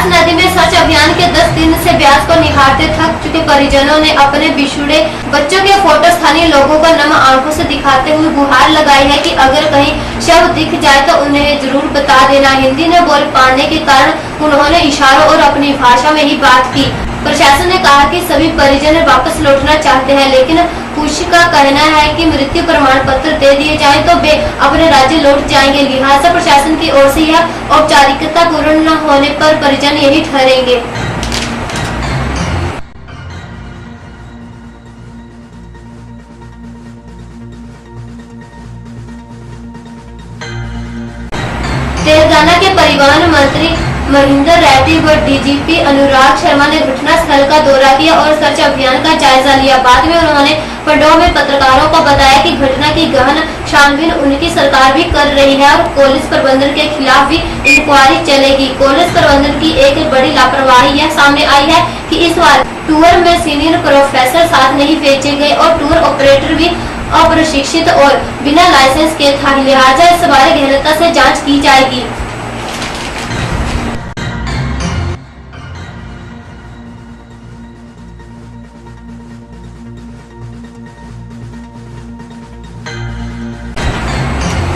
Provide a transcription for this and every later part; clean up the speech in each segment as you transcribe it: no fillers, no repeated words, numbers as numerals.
ब्यास नदी में सर्च अभियान के 10 दिन से ब्यास को निहारते थक चुके परिजनों ने अपने बिछुड़े बच्चों के फोटो स्थानीय लोगों को नम आंखों से दिखाते हुए गुहार लगाई है कि अगर कहीं शव दिख जाए तो उन्हें जरूर बता देना। हिंदी न बोल पाने के कारण उन्होंने इशारों और अपनी भाषा में ही बात की। प्रशासन ने कहा कि सभी परिजन वापस लौटना चाहते हैं, लेकिन कुछ का कहना है कि मृत्यु प्रमाण पत्र दे दिए जाए तो वे अपने राज्य लौट जाएंगे। लिहाजा प्रशासन की ओर से यह औपचारिकता पूर्ण न होने पर परिजन यही ठहरेंगे। तेलंगाना के परिवहन मंत्री महेंद्र रेड्डी व डीजीपी अनुराग शर्मा ने घटना स्थल का दौरा किया और सर्च अभियान का जायजा लिया। बाद में उन्होंने पंडोह में पत्रकारों को बताया कि घटना की गहन छानबीन उनकी सरकार भी कर रही है और पुलिस प्रबंधन के खिलाफ भी इंक्वायरी चलेगी। पुलिस प्रबंधन की एक बड़ी लापरवाही यह सामने आई है कि इस बार टूर में सीनियर प्रोफेसर साथ नहीं भेजे गए और टूर ऑपरेटर भी अप्रशिक्षित और बिना लाइसेंस के था। लिहाजा इस बारे गहनता से जांच की जाएगी।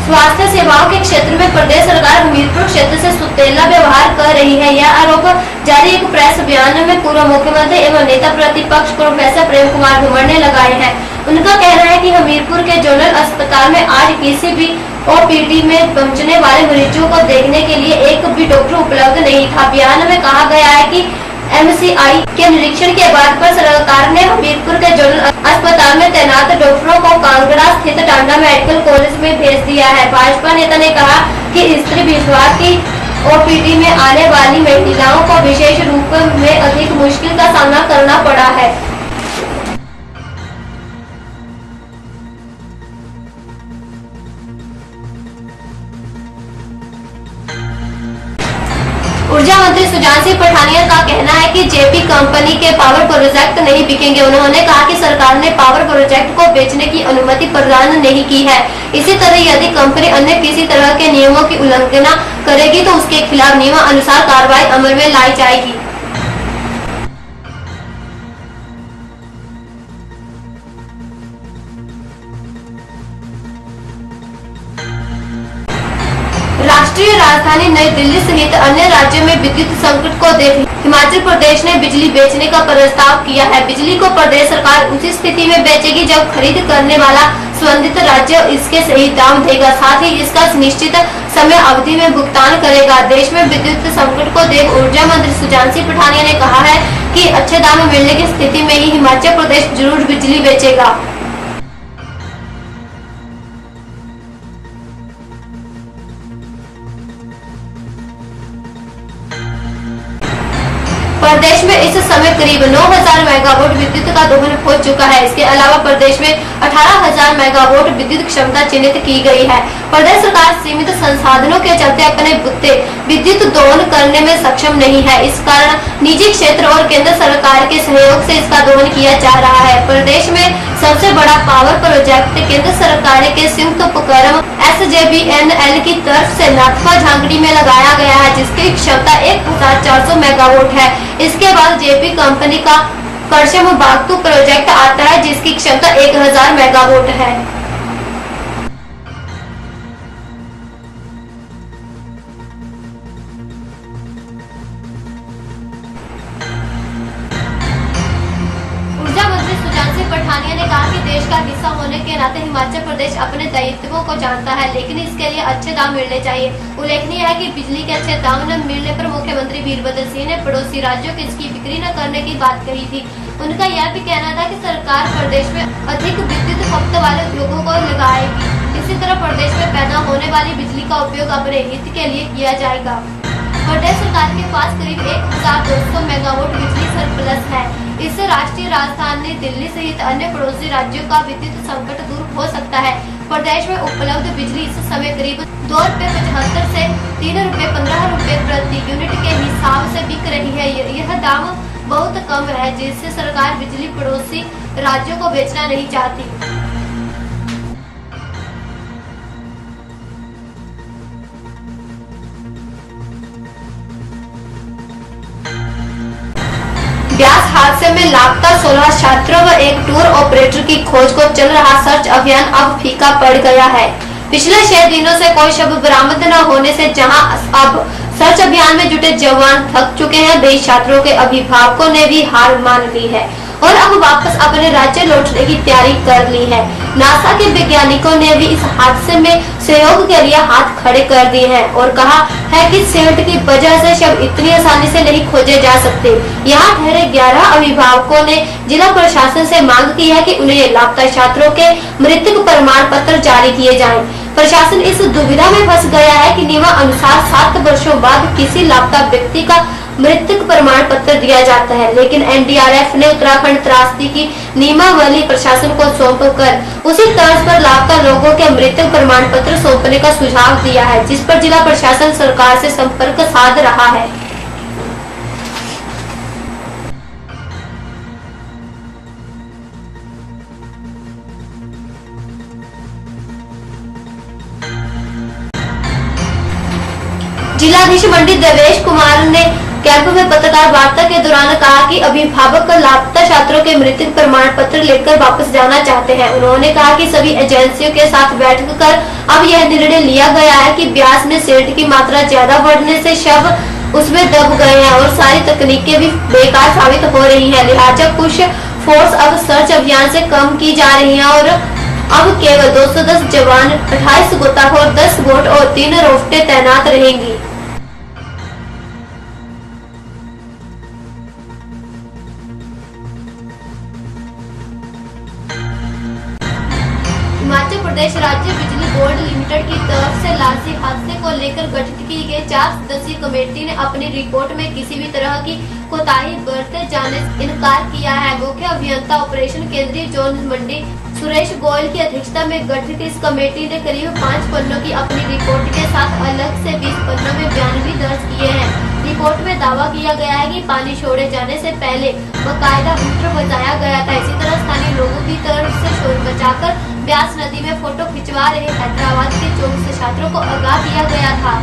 स्वास्थ्य सेवाओं के क्षेत्र में प्रदेश सरकार हमीरपुर क्षेत्र से सुतेला व्यवहार कर रही है। यह आरोप जारी एक प्रेस बयान में पूर्व मुख्यमंत्री एवं नेता प्रतिपक्ष प्रोफेसर प्रेम कुमार धूमर ने लगाए हैं। उनका कहना है कि हमीरपुर के जोनल अस्पताल में आज किसी भी ओपीडी में पहुंचने वाले मरीजों को देखने के लिए एक भी डॉक्टर उपलब्ध नहीं था। बयान में कहा गया है कि एमसीआई के निरीक्षण के बाद पर सरकार ने हमीरपुर के जोनल अस्पताल में तैनात डॉक्टरों को कांगड़ा स्थित टांडा मेडिकल कॉलेज में भेज दिया है। भाजपा नेता ने कहा कि स्त्री विश्वास की ओपीडी में आने वाली महिलाओं को विशेष रूप में अधिक मुश्किल का सामना करना पड़ा है। ऊर्जा मंत्री सुजान सिंह पठानिया का कहना है कि जेपी कंपनी के पावर प्रोजेक्ट नहीं बिकेंगे। उन्होंने कहा कि सरकार ने पावर प्रोजेक्ट को बेचने की अनुमति प्रदान नहीं की है। इसी तरह यदि कंपनी अन्य किसी तरह के नियमों की उल्लंघना करेगी तो उसके खिलाफ नियमानुसार कार्रवाई अमल में लाई जाएगी। राष्ट्रीय राजधानी नई दिल्ली सहित अन्य राज्यों में विद्युत संकट को देख हिमाचल प्रदेश ने बिजली बेचने का प्रस्ताव किया है। बिजली को प्रदेश सरकार उसी स्थिति में बेचेगी जब खरीद करने वाला संबंधित राज्य इसके सही दाम देगा, साथ ही इसका निश्चित समय अवधि में भुगतान करेगा। देश में विद्युत संकट को देख ऊर्जा मंत्री सुजान सिंह पठानिया ने कहा है कि अच्छे दाम मिलने की स्थिति में ही हिमाचल प्रदेश जरूर बिजली बेचेगा। प्रदेश में इस समय करीब 9000 मेगावाट विद्युत का दोहन हो चुका है। इसके अलावा प्रदेश में 18000 मेगावाट विद्युत क्षमता चिन्हित की गई है। प्रदेश सरकार सीमित संसाधनों के चलते अपने बुत्ते विद्युत दोहन करने में सक्षम नहीं है। इस कारण निजी क्षेत्र और केंद्र सरकार के सहयोग से इसका दोहन किया जा रहा है। प्रदेश में सबसे बड़ा पावर प्रोजेक्ट केंद्र सरकार के संयुक्त उपक्रम SJVNL की तरफ से नाथपा झांकड़ी में लगाया गया है, जिसकी क्षमता 1400 मेगावाट है। इसके बाद जेपी कंपनी का करशम बागतू प्रोजेक्ट आता है, जिसकी क्षमता 1000 मेगावाट है। पठानिया ने कहा कि देश का हिस्सा होने के नाते हिमाचल प्रदेश अपने दायित्वों को जानता है, लेकिन इसके लिए अच्छे दाम मिलने चाहिए। उल्लेखनीय है कि बिजली के अच्छे दाम न मिलने पर मुख्यमंत्री वीरभद्र सिंह ने पड़ोसी राज्यों की इसकी बिक्री न करने की बात कही थी। उनका यह भी कहना था कि सरकार प्रदेश में अधिक विद्युत खपत वाले उद्योगों को लगाएगी। इसी तरह प्रदेश में पैदा होने वाली बिजली का उपयोग अपने हित के लिए किया जाएगा। प्रदेश सरकार के पास करीब 1200 मेगावाट बिजली सरप्लस है। इससे राष्ट्रीय राजधानी दिल्ली सहित अन्य पड़ोसी राज्यों का विद्युत संकट दूर हो सकता है। प्रदेश में उपलब्ध बिजली इस समय करीब ₹2.75 से ₹3.15 प्रति यूनिट के हिसाब से बिक रही है। यह दाम बहुत कम है, जिससे सरकार बिजली पड़ोसी राज्यों को बेचना नहीं चाहती। हादसे में लापता 16 छात्रों व एक टूर ऑपरेटर की खोज को चल रहा सर्च अभियान अब फीका पड़ गया है। पिछले 6 दिनों से कोई शव बरामद न होने से जहां अब सर्च अभियान में जुटे जवान थक चुके हैं, 23 छात्रों के अभिभावकों ने भी हार मान ली है और अब वापस अपने राज्य लौटने की तैयारी कर ली है। नासा के वैज्ञानिकों ने भी इस हादसे में सहयोग के लिए हाथ खड़े कर दिए हैं और कहा है कि सिल्ट की वजह से शव इतनी आसानी से नहीं खोजे जा सकते। यहाँ ठहरे 11 अभिभावकों ने जिला प्रशासन से मांग की है कि उन्हें लापता छात्रों के मृतक प्रमाण पत्र जारी किए जाएं। प्रशासन इस दुविधा में फंस गया है कि नियमानुसार 7 वर्षों बाद किसी लापता व्यक्ति का मृतक प्रमाण पत्र दिया जाता है, लेकिन एनडीआरएफ ने उत्तराखंड त्रासदी की नियमावली प्रशासन को सौंपकर उसी तर्ज पर लापता लोगों के मृतक प्रमाण पत्र सौंपने का सुझाव दिया है, जिस पर जिला प्रशासन सरकार से संपर्क साध रहा है। जिलाधीश मंडी देवेश कुमार ने कैंप में पत्रकार वार्ता के दौरान कहा कि अभिभावक लापता छात्रों के मृतक प्रमाण पत्र लेकर वापस जाना चाहते हैं। उन्होंने कहा कि सभी एजेंसियों के साथ बैठक कर अब यह निर्णय लिया गया है कि ब्यास में सिल्ट की मात्रा ज्यादा बढ़ने से शव उसमें दब गए हैं और सारी तकनीकें भी बेकार साबित हो रही है। लिहाजा कुछ फोर्स अब सर्च अभियान से कम की जा रही है और अब केवल 210 जवान, 28 गोताखोर, 10 बोट और 3 रोफ्टे तैनात रहेंगी। हिमाचल प्रदेश राज्य बिजली बोर्ड लिमिटेड की तरफ से लालसी हादसे को लेकर गठित की गई 4 सदस्यीय कमेटी ने अपनी रिपोर्ट में किसी भी तरह की कोताही बरते जाने से इनकार किया है। मुख्य अभियंता ऑपरेशन केंद्रीय जोन मंडी सुरेश गोयल की अध्यक्षता में गठित इस कमेटी ने करीब 5 पन्नों की अपनी रिपोर्ट के साथ अलग से 20 पन्नों में बयान भी दर्ज किए हैं। रिपोर्ट में दावा किया गया है कि पानी छोड़े जाने से पहले बाकायदा हूटर बजाया गया था। इसी तरह स्थानीय लोगों की तरफ से शोर बचाकर ब्यास नदी में फोटो खिंचवा रहे हैदराबाद के 24 छात्रों को आगाह किया गया था।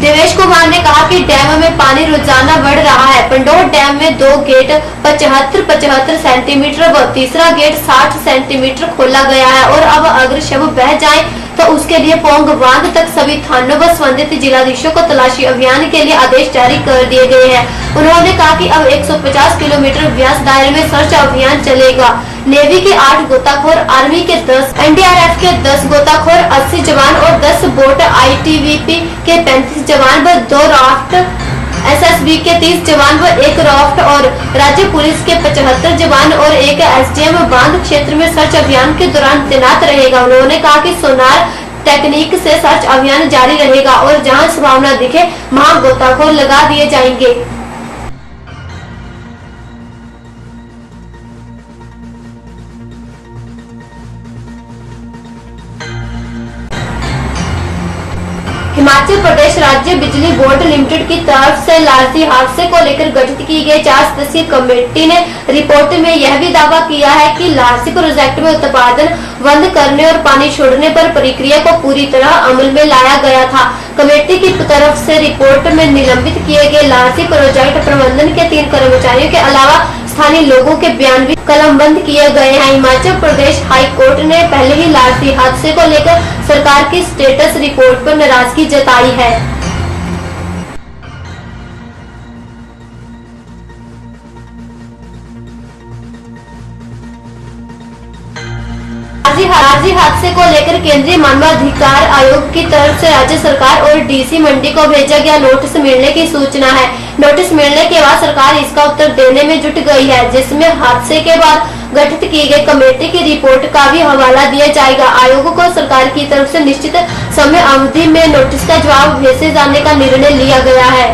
देवेश कुमार ने कहा कि डैम में पानी रोजाना बढ़ रहा है। पंडोर डैम में 2 गेट 75 सेंटीमीटर व तीसरा गेट 60 सेंटीमीटर खोला गया है और अब अगर शव बह जाए तो उसके लिए पोंग बांध तक सभी थानों व संबंधित जिलाधीशों को तलाशी अभियान के लिए आदेश जारी कर दिए गए हैं। उन्होंने कहा कि अब 150 किलोमीटर व्यास दायरे में सर्च अभियान चलेगा। नेवी के 8 गोताखोर, आर्मी के 10, एनडीआरएफ के 10 गोताखोर, 80 जवान और 10 बोट, आईटीबीपी के 35 जवान व 2 राफ्ट, एसएसबी के 30 जवान व 1 राफ्ट और राज्य पुलिस के 75 जवान और 1 एसडीएम बांध क्षेत्र में सर्च अभियान के दौरान तैनात रहेगा। उन्होंने कहा कि सोनार टेक्निक से सर्च अभियान जारी रहेगा और जहां संभावना दिखे वहां गोताखोर लगा दिए जाएंगे। हिमाचल प्रदेश राज्य बिजली बोर्ड लिमिटेड की तरफ से लालसी हादसे को लेकर गठित की गई 4 सदस्यीय कमेटी ने रिपोर्ट में यह भी दावा किया है कि लालसी प्रोजेक्ट में उत्पादन बंद करने और पानी छोड़ने पर प्रक्रिया को पूरी तरह अमल में लाया गया था। कमेटी की तरफ से रिपोर्ट में निलंबित किए गए लालसी प्रोजेक्ट प्रबंधन के 3 कर्मचारियों के अलावा स्थानीय लोगों के बयान भी कलमबंद किए गए हैं। हिमाचल प्रदेश हाई कोर्ट ने पहले ही लालसी हादसे को लेकर सरकार की स्टेटस रिपोर्ट पर नाराजगी जताई है। लालसी हादसे को लेकर केंद्रीय मानवाधिकार आयोग की तरफ से राज्य सरकार और डीसी मंडी को भेजा गया नोटिस मिलने की सूचना है। नोटिस मिलने के बाद सरकार इसका उत्तर देने में जुट गई है, जिसमें हादसे के बाद गठित की गई कमेटी की रिपोर्ट का भी हवाला दिया जाएगा। आयोग को सरकार की तरफ से निश्चित समय अवधि में नोटिस का जवाब भेजे जाने का निर्णय लिया गया है।